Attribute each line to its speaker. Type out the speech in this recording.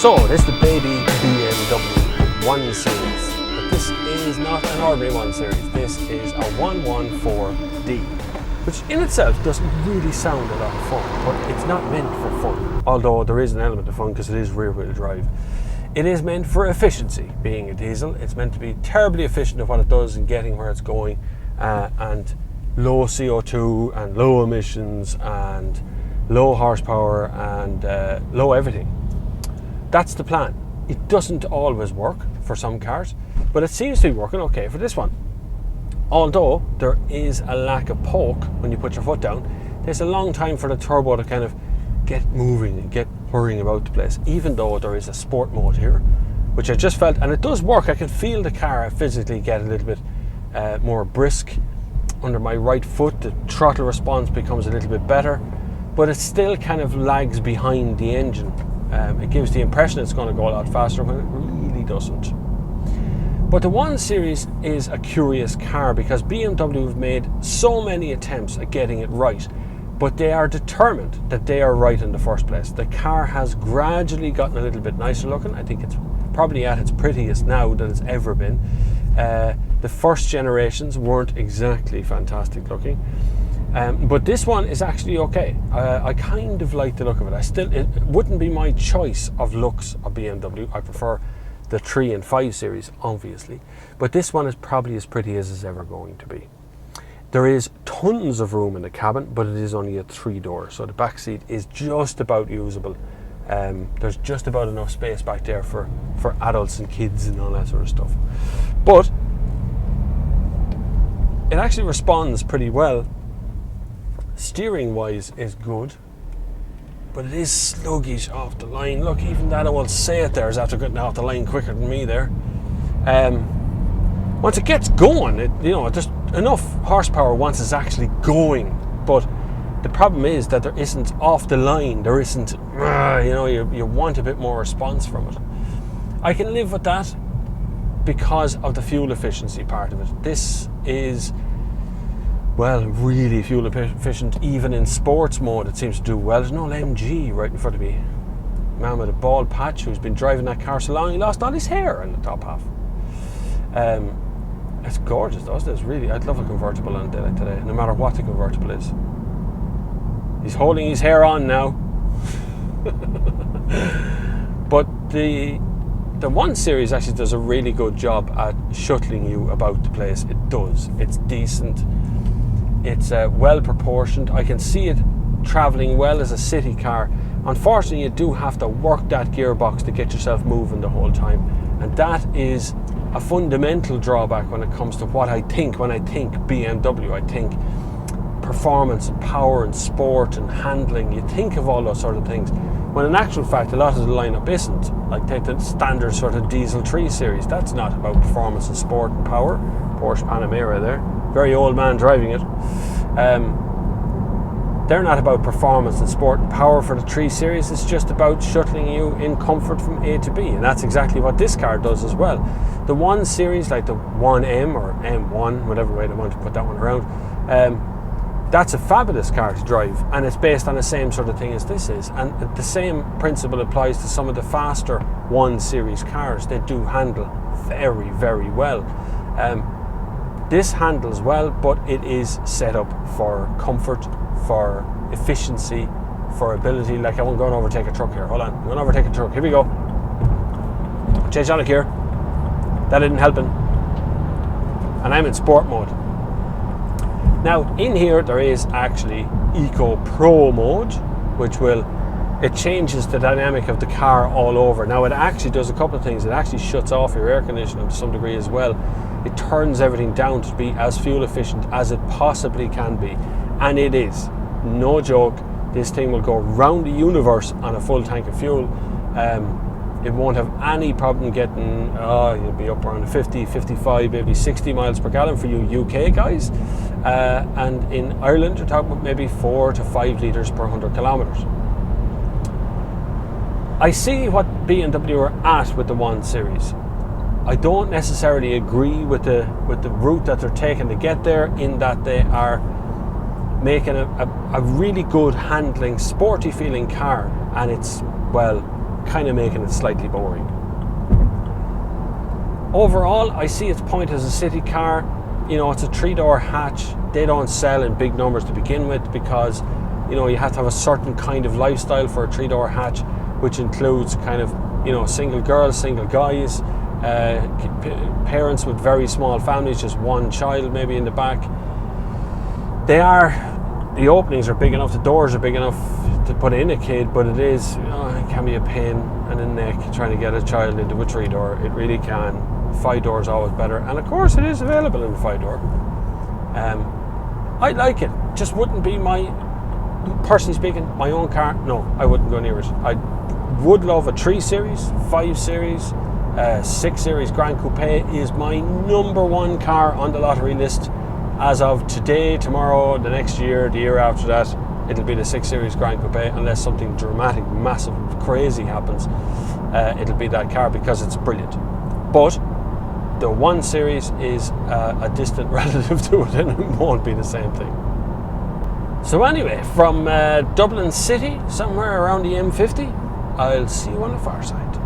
Speaker 1: So, this is the baby BMW 1 Series, but this is not an ordinary 1 Series, this is a 114D, which in itself doesn't really sound a lot of fun, but it's not meant for fun, although there is an element of fun because it is rear-wheel drive. It is meant for efficiency, being a diesel. It's meant to be terribly efficient at what it does in getting where it's going, and low CO2 and low emissions and low horsepower and low everything. That's the plan. It doesn't always work for some cars, but it seems to be working okay for this one. Although there is a lack of poke when you put your foot down, there's a long time for the turbo to kind of get moving and get whirring about the place, even though there is a sport mode here, which I just felt, and it does work. I can feel the car physically get a little bit more brisk under my right foot. The throttle response becomes a little bit better, but it still kind of lags behind the engine. It gives the impression it's going to go a lot faster when it really doesn't. But the 1 Series is a curious car because BMW have made so many attempts at getting it right, but they are determined that they are right in the first place. The car has gradually gotten a little bit nicer looking. I think it's probably at its prettiest now that it's ever been. The first generations weren't exactly fantastic looking. But this one is actually okay. I kind of like the look of it. It wouldn't be my choice of looks of BMW. I prefer the 3 and 5 Series, obviously. But this one is probably as pretty as it's ever going to be. There is tons of room in the cabin, but it is only a 3-door, so the back seat is just about usable. There's just about enough space back there for adults and kids and all that sort of stuff. But it actually responds pretty well. Steering wise is good, but it is sluggish off the line. Look, even that old say it there is after getting off the line quicker than me there. Once it gets going, just enough horsepower once it's actually going. But the problem is that there isn't off the line. There isn't, you want a bit more response from it. I can live with that because of the fuel efficiency part of it. This is, well, really fuel efficient. Even in sports mode it seems to do well. There's no MG right in front of me. Man with a bald patch who's been driving that car so long he lost all his hair in the top half. It's gorgeous though, isn't it? It's really, I'd love a convertible on a day like today, no matter what the convertible is. He's holding his hair on now. But the 1 Series actually does a really good job at shuttling you about the place. It does. It's decent. It's well proportioned. I can see it travelling well as a city car. Unfortunately, you do have to work that gearbox to get yourself moving the whole time, and that is a fundamental drawback when it comes to what I think when I think BMW. I think performance and power and sport and handling. You think of all those sort of things, when in actual fact a lot of the lineup isn't. Like take the standard sort of diesel 3 Series. That's not about performance and sport and power. Porsche Panamera there, very old man driving it. They're not about performance and sport and power for the 3 Series. It's just about shuttling you in comfort from A to B, and that's exactly what this car does as well. The 1 Series, like the 1M or M1, whatever way they want to put that one around, that's a fabulous car to drive, and it's based on the same sort of thing as this is. And the same principle applies to some of the faster 1 Series cars. They do handle very, very well. This handles well, but it is set up for comfort, for efficiency, for ability. Like, I'm going to overtake a truck here. Hold on, I'm going to overtake a truck. Here we go. Change on it here. That didn't help him. And I'm in sport mode. Now, in here there is actually Eco Pro mode, which it changes the dynamic of the car all over. Now, it actually does a couple of things. It actually shuts off your air conditioning to some degree as well. It turns everything down to be as fuel efficient as it possibly can be. And it is. No joke. This thing will go round the universe on a full tank of fuel. It won't have any problem getting, you'll be up around 50, 55, maybe 60 miles per gallon for you UK guys. And in Ireland, you're talking about maybe 4 to 5 litres per 100 kilometres. I see what BMW are at with the 1 Series. I don't necessarily agree with the route that they're taking to get there, in that they are making a really good handling, sporty feeling car, and it's, well, kind of making it slightly boring. Overall, I see its point as a city car. You know, it's a 3-door hatch. They don't sell in big numbers to begin with because, you know, you have to have a certain kind of lifestyle for a 3-door hatch, which includes kind of, you know, single girls, single guys, parents with very small families, just one child maybe in the back. The openings are big enough, the doors are big enough to put in a kid, but it is, you know, it can be a pain in the neck trying to get a child into a 3-door. It really can. 5-door is always better, and of course it is available in 5-door. I like it. Just wouldn't be personally speaking, my own car. No, I wouldn't go near it. I would love a 3 Series, 5 Series, 6 Series Grand Coupe is my number one car on the lottery list. As of today, tomorrow, the next year, the year after that, it'll be the 6 Series Grand Coupe, unless something dramatic, massive, crazy happens. It'll be that car because it's brilliant. But the 1 Series is a distant relative to it, and it won't be the same thing. So anyway, from Dublin City, somewhere around the M50, I'll see you on the far side.